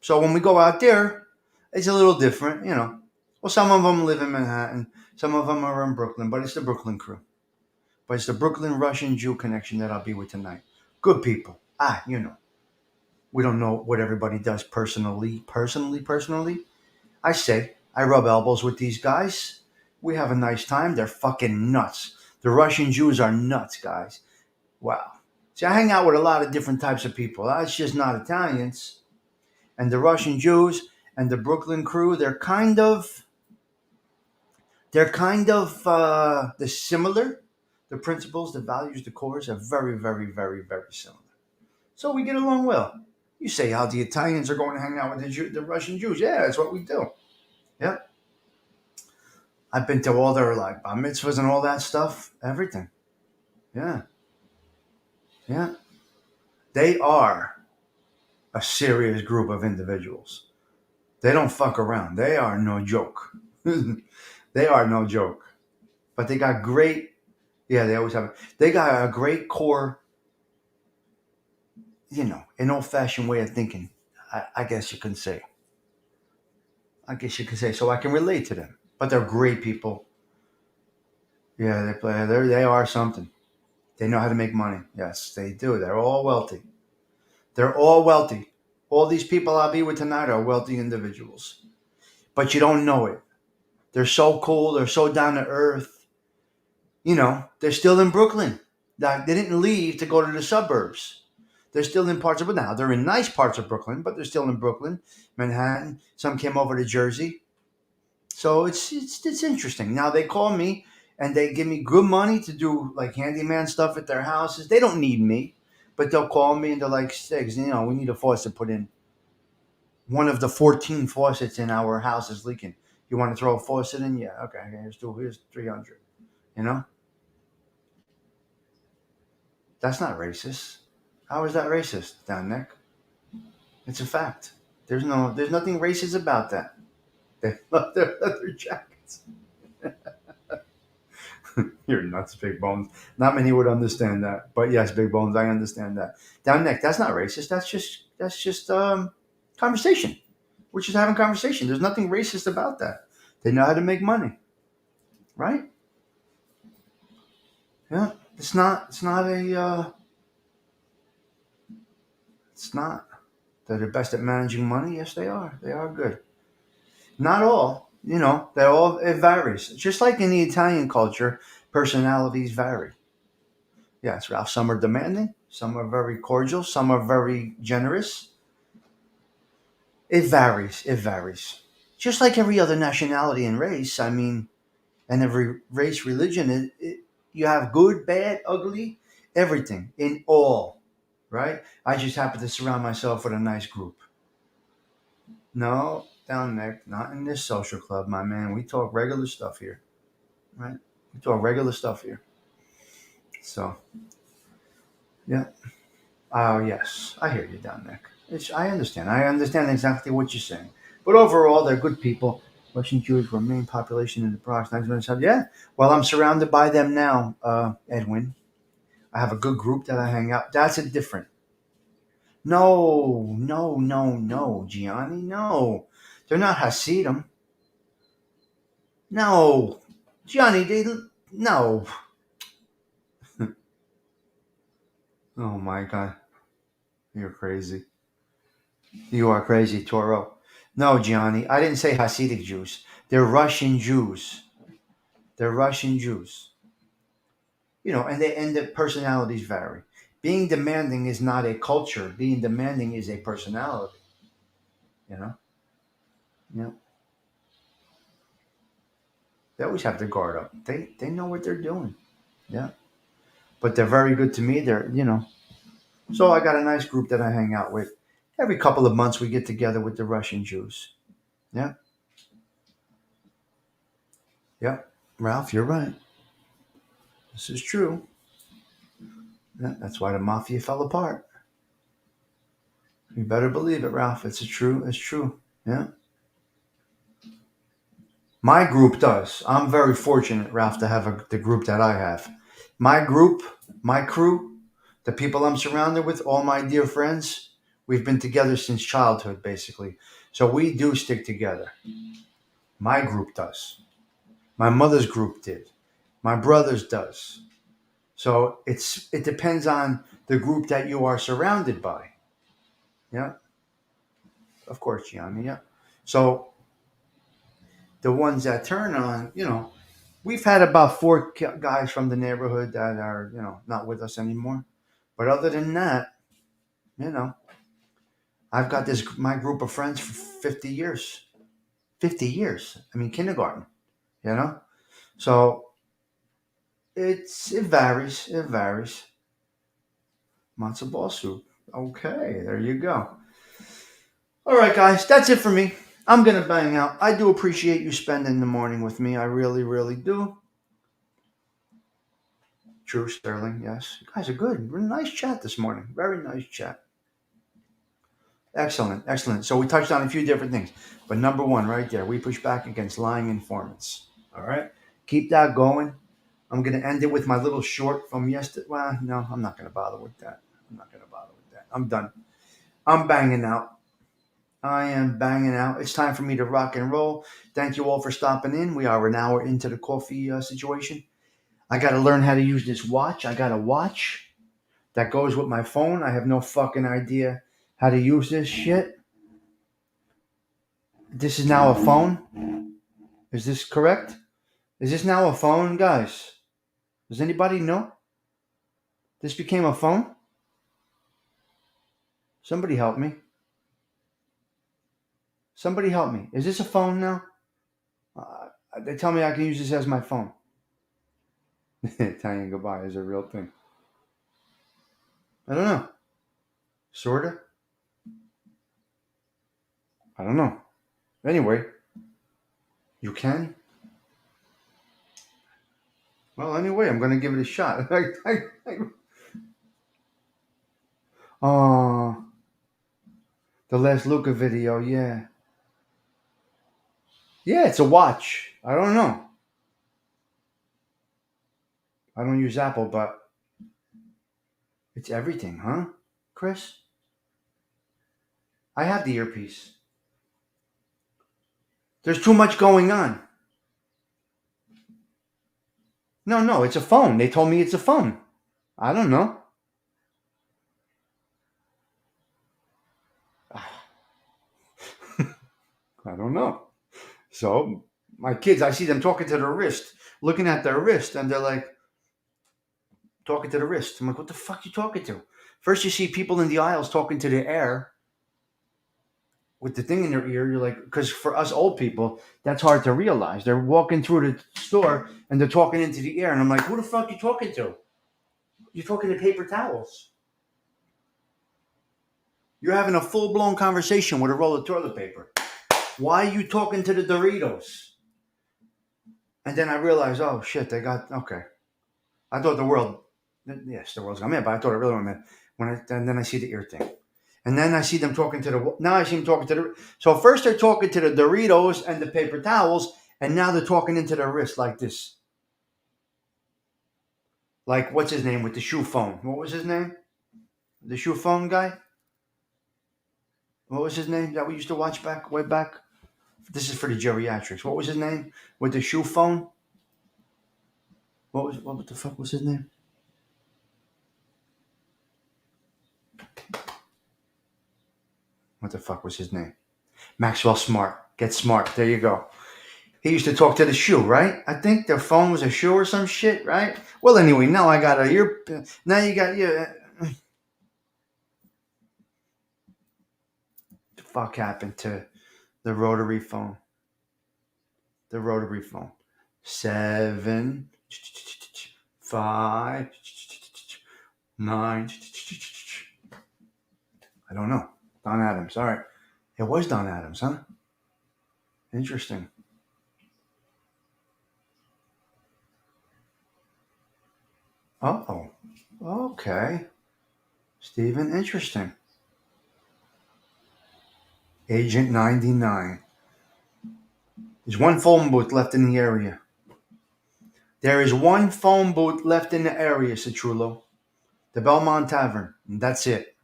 So when we go out there, it's a little different, you know. Well, some of them live in Manhattan. Some of them are in Brooklyn, but it's the Brooklyn crew. But it's the Brooklyn Russian Jew connection that I'll be with tonight. Good people. You know. We don't know what everybody does personally. I say, I rub elbows with these guys. We have a nice time. They're fucking nuts. The Russian Jews are nuts, guys. Wow. See, I hang out with a lot of different types of people. It's just not Italians. And the Russian Jews and the Brooklyn crew, they're similar. The principles, the values, the cores are very, very, very, very similar. So we get along well. You say how the Italians are going to hang out with the Russian Jews. Yeah, that's what we do. Yep. I've been to all their bar mitzvahs and all that stuff. Everything. Yeah. Yeah. They are a serious group of individuals. They don't fuck around. They are no joke. They are no joke. But they got great, they always have, they got a great core, an old-fashioned way of thinking, I guess you can say. So I can relate to them. But they're great people. Yeah, they are something. They know how to make money. Yes, they do. They're all wealthy. All these people I'll be with tonight are wealthy individuals. But you don't know it. They're so cool. They're so down to earth. They're still in Brooklyn. They didn't leave to go to the suburbs. They're still in parts of it now. They're in nice parts of Brooklyn, but they're still in Brooklyn, Manhattan. Some came over to Jersey. So it's interesting. Now they call me and they give me good money to do handyman stuff at their houses. They don't need me, but they'll call me and they're like, Stigs, we need a faucet put in. One of the 14 faucets in our house is leaking. You want to throw a faucet in? Yeah, okay. Here's 300. That's not racist. How is that racist, Down Neck? It's a fact. There's nothing racist about that. They love their leather jackets. You're nuts, Big Bones. Not many would understand that, but yes, Big Bones, I understand that. Down Neck, that's not racist. That's just conversation. We're just having conversation. There's nothing racist about that. They know how to make money, right? Yeah. It's not. It's not a. It's not. They're the best at managing money. Yes, they are. They are good. Not all. They're all. It varies. Just like in the Italian culture, personalities vary. Yes, Ralph. Some are demanding. Some are very cordial. Some are very generous. It varies. It varies. Just like every other nationality and race. I mean, and every race, religion. You have good, bad, ugly, everything in all. Right. I just happen to surround myself with a nice group. No, down there, not in this social club, my man. We talk regular stuff here, right? We talk regular stuff here. So, yeah. Oh, yes. I hear you down there. I understand. I understand exactly what you're saying. But overall, they're good people. Russian Jews were main population in the Bronx. 1927. Yeah. Well, I'm surrounded by them now, Edwin. I have a good group that I hang out. That's a different. No, no, no, no, Gianni. No. They're not Hasidim. No. Gianni, no. Oh my God. You're crazy. You are crazy, Toro. No, Gianni, I didn't say Hasidic Jews. They're Russian Jews. They're Russian Jews. And the personalities vary. Being demanding is not a culture. Being demanding is a personality. You know? Yeah. They always have their guard up. They know what they're doing. Yeah. But they're very good to me. So I got a nice group that I hang out with. Every couple of months we get together with the Russian Jews. Yeah. Yeah. Ralph, you're right. This is true. Yeah, that's why the mafia fell apart. You better believe it, Ralph. It's true. It's true. Yeah. My group does. I'm very fortunate, Ralph, to have the group that I have. My group, my crew, the people I'm surrounded with, all my dear friends, we've been together since childhood, basically. So we do stick together. My group does. My mother's group did. My brother's does. So it depends on the group that you are surrounded by. Yeah, of course, Gianni. Yeah. So the ones that turn on, we've had about four guys from the neighborhood that are, not with us anymore. But other than that, you know, I've got my group of friends for 50 years. 50 years. I mean, kindergarten. You know. So it varies. It varies. Matzo ball soup. Okay, there you go. All right, guys, that's it for me. I'm gonna bang out. I do appreciate you spending the morning with me. I really, really do. True, Sterling. Yes, you guys are good. Really nice chat this morning. Very nice chat. Excellent, excellent. So we touched on a few different things, but number one, right there, we push back against lying informants. All right, keep that going. I'm gonna end it with my little short from yesterday. Well, no, I'm not gonna bother with that. I'm not gonna bother with that. I'm done. I'm banging out. I am banging out. It's time for me to rock and roll. Thank you all for stopping in. We are an hour into the coffee situation. I got to learn how to use this watch. I got a watch that goes with my phone. I have no fucking idea how to use this shit. This is now a phone. Is this correct? Is this now a phone, guys? Does anybody know? This became a phone? Somebody help me. Somebody help me. Is this a phone now? They tell me I can use this as my phone. Italian goodbye is a real thing. I don't know. Sorta. I don't know. Anyway, you can. Well, anyway, I'm going to give it a shot. Oh, the last Luca video, yeah. Yeah, it's a watch. I don't know. I don't use Apple, but it's everything, huh, Chris? I have the earpiece. There's too much going on. No, it's a phone. They told me it's a phone. I don't know. I don't know. So my kids, I see them talking to their wrist, looking at their wrist, and they're like talking to the wrist. I'm like, what the fuck you talking to? First, you see people in the aisles talking to the air with the thing in their ear. You're like, because for us old people, that's hard to realize. They're walking through the store and they're talking into the air, and I'm like, who the fuck you talking to? You're talking to paper towels. You're having a full blown conversation with a roll of toilet paper. Why are you talking to the Doritos? And then I realized, oh shit, they got okay. I thought the world, yes, the world's gone mad, but I thought it really went mad. And then I see the ear thing, and then I see them talking to the. Now I see them talking to the. So first they're talking to the Doritos and the paper towels, and now they're talking into their wrist like this. Like what's his name with the shoe phone? What was his name? The shoe phone guy. What was his name that we used to watch back way back? This is for the geriatrics. What was his name with the shoe phone? What the fuck was his name? What the fuck was his name? Maxwell Smart. Get smart. There you go. He used to talk to the shoe, right? I think their phone was a shoe or some shit, right? Well, anyway, now I got a ear. Now you got yeah. The fuck happened to the rotary phone? The rotary phone. 7, 5, 9. I don't know. Don Adams. All right. It was Don Adams, huh? Interesting. Oh. Okay. Stephen, interesting. Agent 99. There's one phone booth left in the area. There is one phone booth left in the area, Citrullo. The Belmont Tavern. And that's it.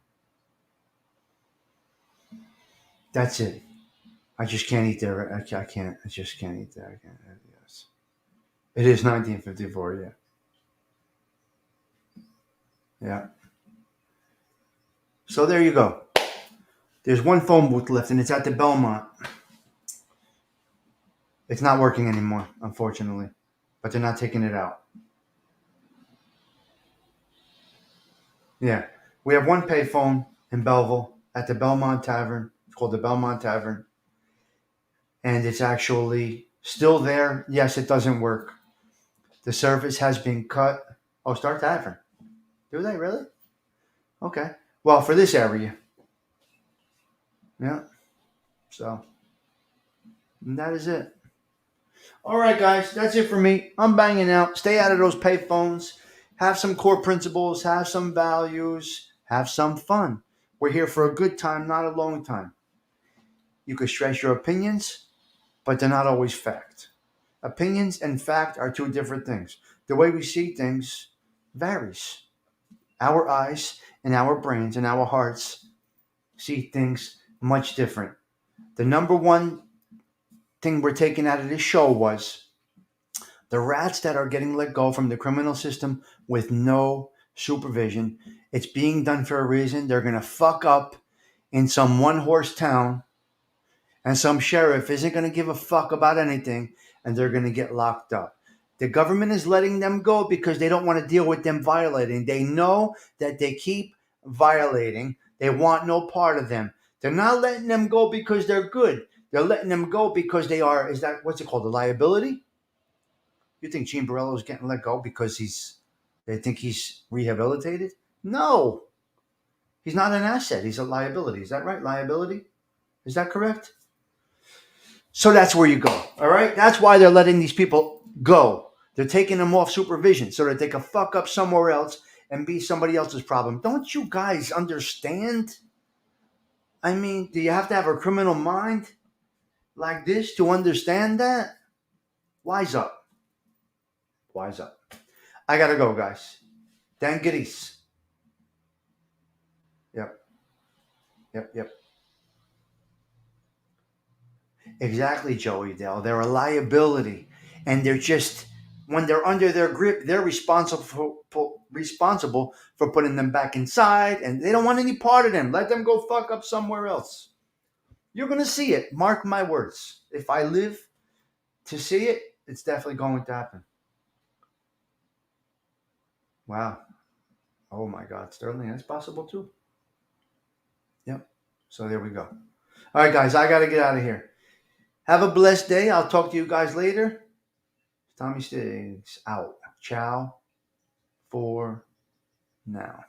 That's it. I just can't eat there. I can't. I just can't eat there. I can't. Yes. It is 1954, yeah. Yeah. So there you go. There's one phone booth left, and it's at the Belmont. It's not working anymore, unfortunately. But they're not taking it out. Yeah. We have one payphone in Belleville at the Belmont Tavern. It's called the Belmont Tavern. And it's actually still there. Yes, it doesn't work. The service has been cut. Oh, Star Tavern. Do they really? Okay. Well, for this area. Yeah. So, and that is it. All right, guys. That's it for me. I'm banging out. Stay out of those payphones. Have some core principles. Have some values. Have some fun. We're here for a good time, not a long time. You can stress your opinions, but they're not always fact. Opinions and fact are two different things. The way we see things varies. Our eyes and our brains and our hearts see things much different. The number one thing we're taking out of this show was the rats that are getting let go from the criminal system with no supervision. It's being done for a reason. They're going to fuck up in some one horse town, and some sheriff isn't going to give a fuck about anything, and they're going to get locked up. The government is letting them go because they don't want to deal with them violating. They know that they keep violating. They want no part of them. They're not letting them go because they're good. They're letting them go because they are, is that, what's it called, a liability? You think Gene Borello is getting let go because they think he's rehabilitated? No. He's not an asset. He's a liability. Is that right? Liability? Is that correct? So that's where you go. All right? That's why they're letting these people go. They're taking them off supervision so that they can fuck up somewhere else and be somebody else's problem. Don't you guys understand? I mean, do you have to have a criminal mind like this to understand that? Wise up. Wise up. I gotta go, guys. Dan Giddies. Yep. Exactly, Joey Dell. They're a liability. And they're just when they're under their grip, they're responsible for putting them back inside, and they don't want any part of them. Let them go fuck up somewhere else. You're going to see it. Mark my words. If I live to see it, it's definitely going to happen. Wow. Oh my God, Sterling, that's possible too. Yep. So there we go. All right, guys, I got to get out of here. Have a blessed day. I'll talk to you guys later. Tommy Stigs out. Ciao for now.